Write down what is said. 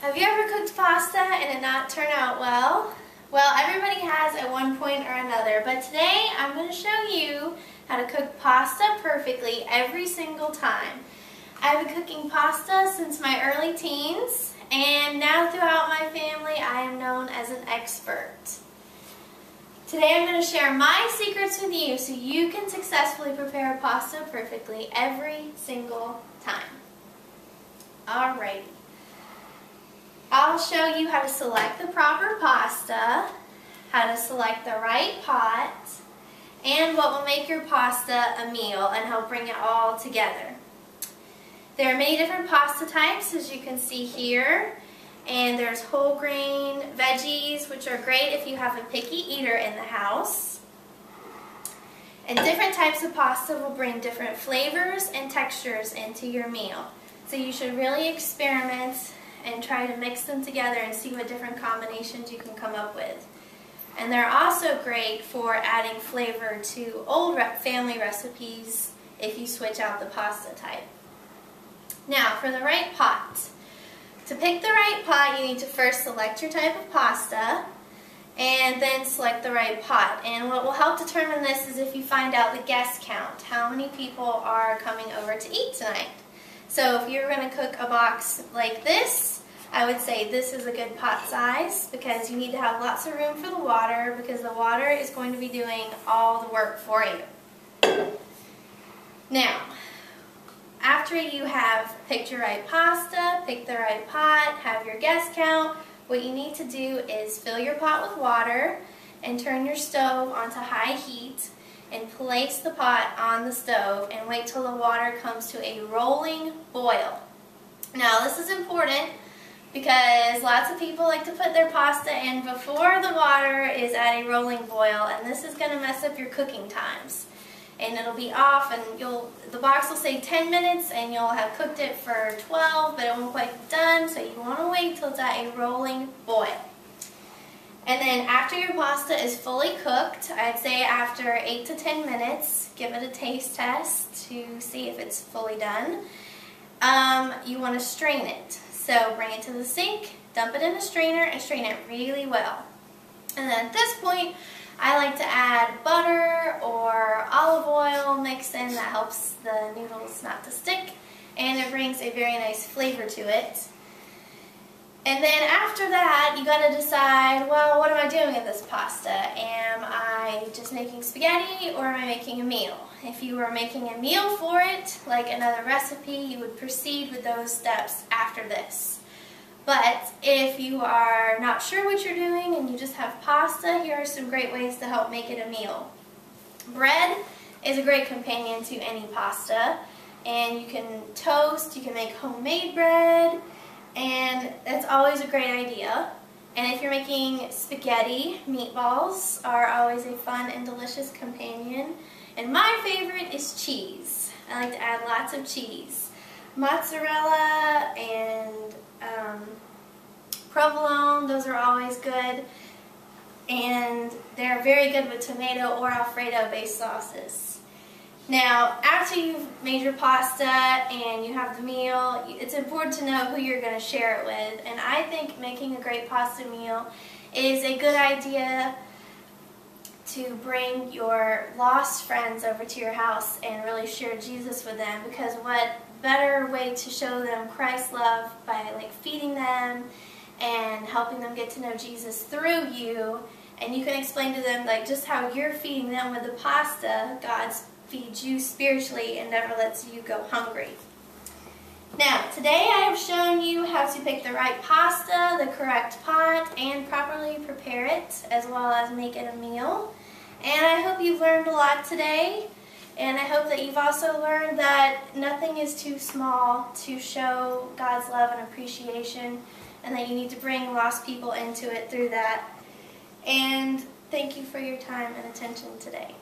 Have you ever cooked pasta and it not turn out well? Well, everybody has at one point or another, but today I'm going to show you how to cook pasta perfectly every single time. I've been cooking pasta since my early teens, and now throughout my family I am known as an expert. Today I'm going to share my secrets with you so you can successfully prepare pasta perfectly every single time. Alrighty. I'll show you how to select the proper pasta, how to select the right pot, and what will make your pasta a meal and help bring it all together. There are many different pasta types, as you can see here, and there's whole grain veggies, which are great if you have a picky eater in the house. And different types of pasta will bring different flavors and textures into your meal. So you should really experiment and try to mix them together and see what different combinations you can come up with. And they're also great for adding flavor to old family recipes if you switch out the pasta type. Now, for the right pot. To pick the right pot, you need to first select your type of pasta and then select the right pot. And what will help determine this is if you find out the guest count, how many people are coming over to eat tonight. So if you're going to cook a box like this, I would say this is a good pot size because you need to have lots of room for the water because the water is going to be doing all the work for you. Now, after you have picked your right pasta, picked the right pot, have your guest count, what you need to do is fill your pot with water and turn your stove onto high heat and place the pot on the stove and wait till the water comes to a rolling boil. Now this is important because lots of people like to put their pasta in before the water is at a rolling boil, and this is going to mess up your cooking times. And it'll be off, and the box will say 10 minutes and you'll have cooked it for 12, but it won't quite be done, so you want to wait till it's at a rolling boil. And then after your pasta is fully cooked, I'd say after 8 to 10 minutes, give it a taste test to see if it's fully done. You want to strain it. So bring it to the sink, dump it in a strainer, and strain it really well. And then at this point, I like to add butter or olive oil mixed in. That helps the noodles not to stick, and it brings a very nice flavor to it. And then after that, you got to decide, well, what am I doing in this pasta? Am I just making spaghetti or am I making a meal? If you were making a meal for it, like another recipe, you would proceed with those steps after this. But if you are not sure what you're doing and you just have pasta, here are some great ways to help make it a meal. Bread is a great companion to any pasta, and you can toast, you can make homemade bread, and that's always a great idea. And if you're making spaghetti, meatballs are always a fun and delicious companion. And my favorite is cheese. I like to add lots of cheese. Mozzarella and provolone, those are always good. And they're very good with tomato or Alfredo based sauces. Now, after you've made your pasta and you have the meal, it's important to know who you're going to share it with. And I think making a great pasta meal is a good idea to bring your lost friends over to your house and really share Jesus with them, because what better way to show them Christ's love by feeding them and helping them get to know Jesus through you. And you can explain to them just how you're feeding them with the pasta. God feeds you spiritually and never lets you go hungry. Now, today I have shown you how to pick the right pasta, the correct pot, and properly prepare it, as well as make it a meal. And I hope you've learned a lot today, and I hope that you've also learned that nothing is too small to show God's love and appreciation, and that you need to bring lost people into it through that. And thank you for your time and attention today.